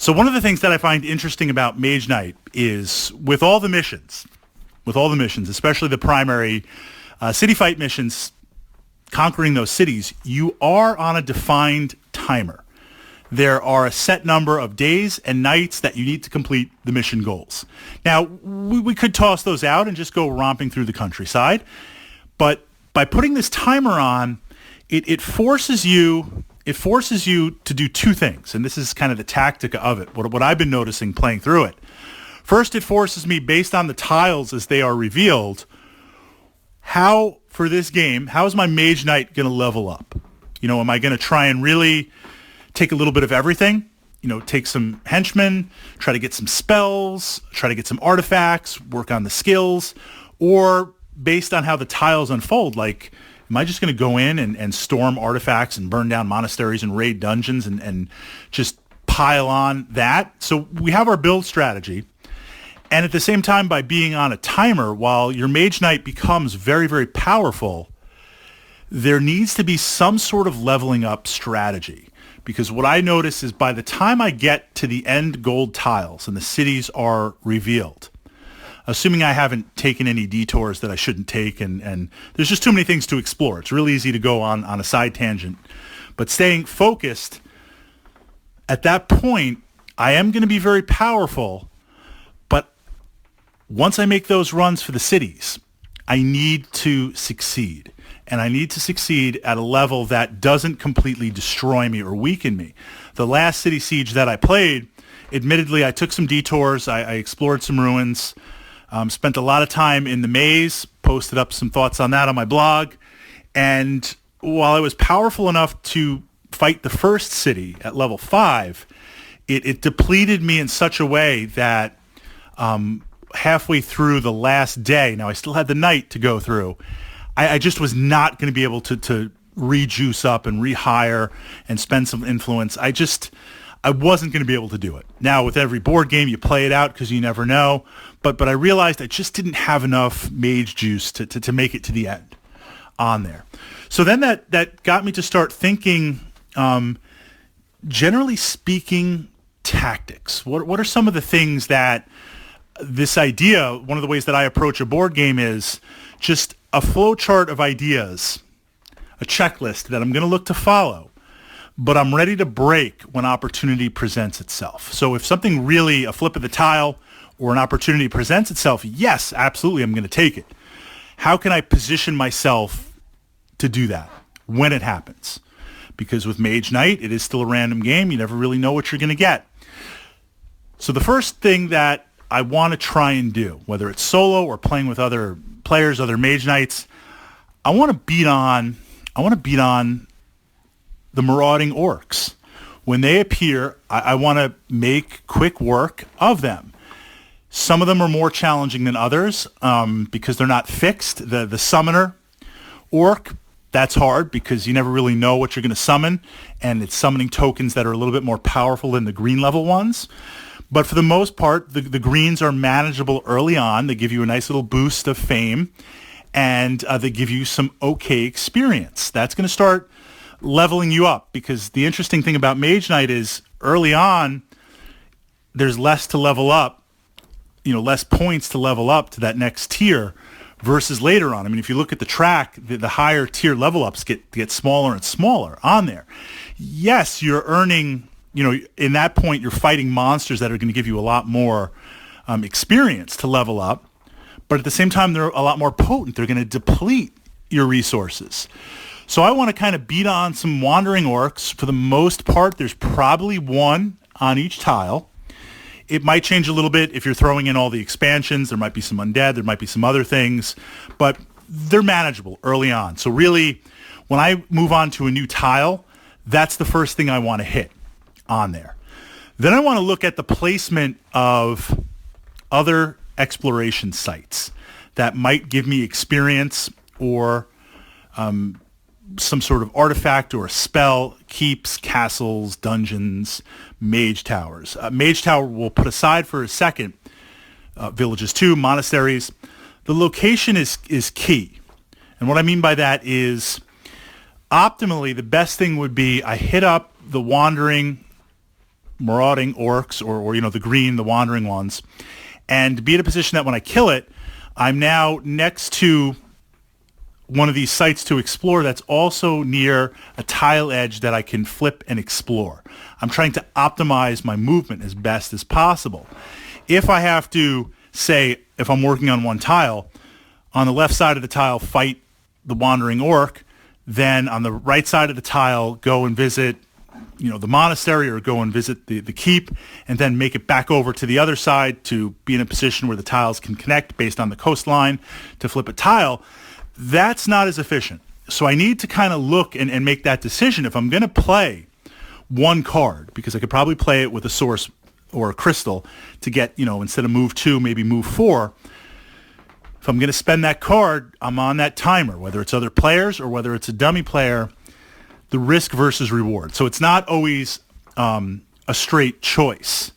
So one of the things that I find interesting about Mage Knight is with all the missions, especially the primary city fight missions, conquering those cities, you are on a defined timer. There are a set number of days and nights that you need to complete the mission goals. Now, we could toss those out and just go romping through the countryside, but by putting this timer on, it forces you to do two things, and this is kind of the tactic of it, what I've been noticing playing through it. First, it forces me, based on the tiles as they are revealed, for this game, how is my Mage Knight going to level up? Am I going to try and really take a little bit of everything? Take some henchmen, try to get some spells, try to get some artifacts, work on the skills, or based on how the tiles unfold, like, am I just going to go in and storm artifacts and burn down monasteries and raid dungeons and just pile on that? So we have our build strategy. And at the same time, by being on a timer, while your Mage Knight becomes very, very powerful, there needs to be some sort of leveling up strategy. Because what I notice is by the time I get to the end gold tiles and the cities are revealed, assuming I haven't taken any detours that I shouldn't take, and there's just too many things to explore. It's really easy to go on a side tangent. But staying focused, at that point, I am going to be very powerful. But once I make those runs for the cities, I need to succeed. And I need to succeed at a level that doesn't completely destroy me or weaken me. The last city siege that I played, admittedly, I took some detours. I explored some ruins. Spent a lot of time in the maze, posted up some thoughts on that on my blog. And while I was powerful enough to fight the first city at level 5, it depleted me in such a way that halfway through the last day, now I still had the night to go through, I just was not going to be able to rejuice up and rehire and spend some influence. I wasn't going to be able to do it. Now, with every board game, you play it out because you never know. But I realized I just didn't have enough mage juice to make it to the end on there. So then that got me to start thinking, generally speaking, tactics. What are some of the things that this idea, one of the ways that I approach a board game is just a flow chart of ideas, a checklist that I'm going to look to follow, but I'm ready to break when opportunity presents itself. So if something really, a flip of the tile or an opportunity presents itself, yes, absolutely, I'm going to take it. How can I position myself to do that when it happens? Because with Mage Knight, it is still a random game. You never really know what you're going to get. So the first thing that I want to try and do, whether it's solo or playing with other players, other Mage Knights, I want to beat on the marauding orcs. When they appear, I want to make quick work of them. Some of them are more challenging than others because they're not fixed. The summoner orc, that's hard because you never really know what you're going to summon, and it's summoning tokens that are a little bit more powerful than the green level ones. But for the most part, the greens are manageable early on. They give you a nice little boost of fame, and they give you some okay experience. That's going to start leveling you up, because the interesting thing about Mage Knight is early on, there's less to level up, less points to level up to that next tier versus later on. I mean, if you look at the track, the higher tier level ups get smaller and smaller on there. Yes, you're earning... in that point, you're fighting monsters that are going to give you a lot more experience to level up. But at the same time, they're a lot more potent. They're going to deplete your resources. So I want to kind of beat on some wandering orcs. For the most part, there's probably one on each tile. It might change a little bit if you're throwing in all the expansions. There might be some undead. There might be some other things. But they're manageable early on. So really, when I move on to a new tile, that's the first thing I want to hit on there. Then I want to look at the placement of other exploration sites that might give me experience or some sort of artifact or a spell, keeps, castles, dungeons, mage towers. Mage tower we'll put aside for a second. Villages too, monasteries. The location is key. And what I mean by that is optimally the best thing would be I hit up the wandering marauding orcs or the green, the wandering ones, and be in a position that when I kill it, I'm now next to one of these sites to explore that's also near a tile edge that I can flip and explore. I'm trying to optimize my movement as best as possible. If I have to, say, if I'm working on one tile, on the left side of the tile fight the wandering orc, then on the right side of the tile go and visit the monastery or go and visit the keep, and then make it back over to the other side to be in a position where the tiles can connect based on the coastline to flip a tile. That's not as efficient. So I need to kind of look and make that decision. If I'm going to play one card, because I could probably play it with a source or a crystal to get, instead of move 2, maybe move 4. If I'm going to spend that card, I'm on that timer, whether it's other players or whether it's a dummy player, the risk versus reward. So it's not always a straight choice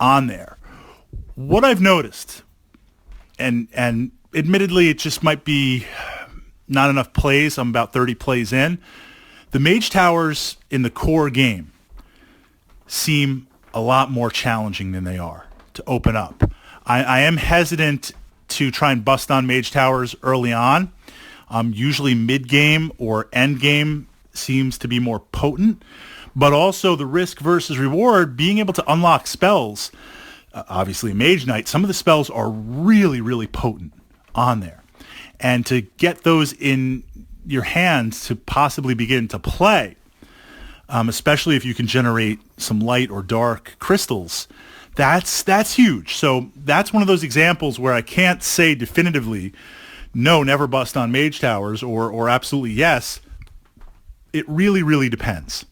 on there. What I've noticed, and admittedly it just might be not enough plays, I'm about 30 plays in, the Mage Towers in the core game seem a lot more challenging than they are to open up. I am hesitant to try and bust on Mage Towers early on. Usually mid-game or end-game seems to be more potent, but also the risk versus reward, being able to unlock spells. Obviously, Mage Knight, some of the spells are really, really potent on there. And to get those in your hands to possibly begin to play, especially if you can generate some light or dark crystals, that's huge. So that's one of those examples where I can't say definitively, no, never bust on Mage Towers, or absolutely yes. It really, really depends.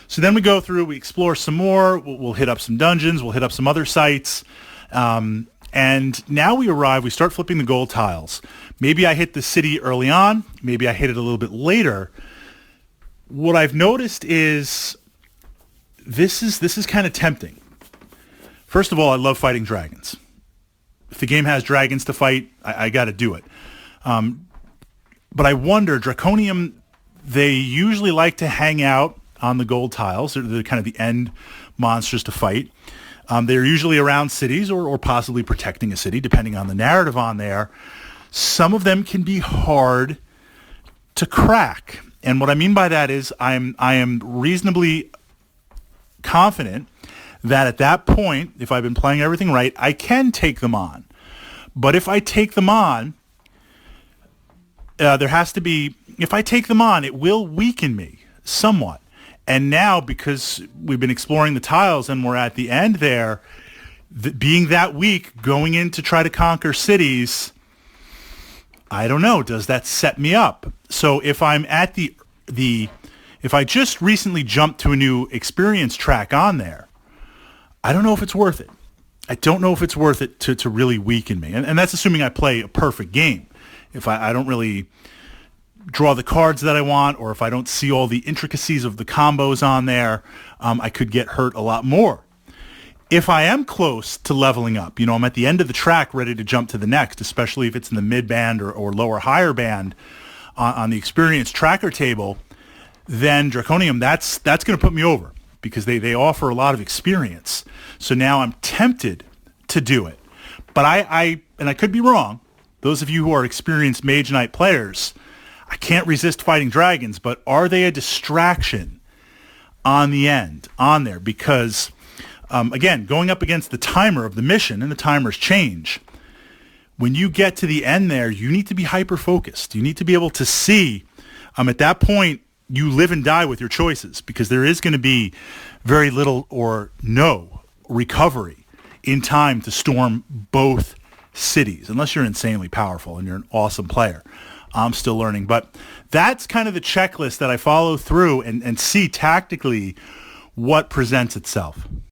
So then we go through, we explore some more, we'll hit up some dungeons, we'll hit up some other sites, and now we start flipping the gold tiles. Maybe I hit the city early on, maybe I hit it a little bit later. What I've noticed is this is kind of tempting. First of all, I love fighting dragons. If the game has dragons to fight, I got to do it. But I wonder, Draconium, they usually like to hang out on the gold tiles. They're kind of the end monsters to fight. They're usually around cities or possibly protecting a city, depending on the narrative on there. Some of them can be hard to crack. And what I mean by that is I am reasonably confident that at that point, if I've been playing everything right, I can take them on. But if I take them on, if I take them on, it will weaken me somewhat. And now, because we've been exploring the tiles and we're at the end there, being that weak, going in to try to conquer cities, I don't know, does that set me up? So if I'm at if I just recently jumped to a new experience track on there, I don't know if it's worth it. I don't know if it's worth it to really weaken me. And that's assuming I play a perfect game. If I don't really draw the cards that I want, or if I don't see all the intricacies of the combos on there, I could get hurt a lot more. If I am close to leveling up, I'm at the end of the track ready to jump to the next, especially if it's in the mid band or lower higher band on the experience tracker table, then Draconium, that's going to put me over because they offer a lot of experience. So now I'm tempted to do it. But I could be wrong. Those of you who are experienced Mage Knight players, I can't resist fighting dragons, but are they a distraction on the end, on there? Because, again, going up against the timer of the mission, and the timers change, when you get to the end there, you need to be hyper-focused. You need to be able to see, at that point, you live and die with your choices, because there is going to be very little or no recovery in time to storm both cities, unless you're insanely powerful and you're an awesome player. I'm still learning. But that's kind of the checklist that I follow through and see tactically what presents itself.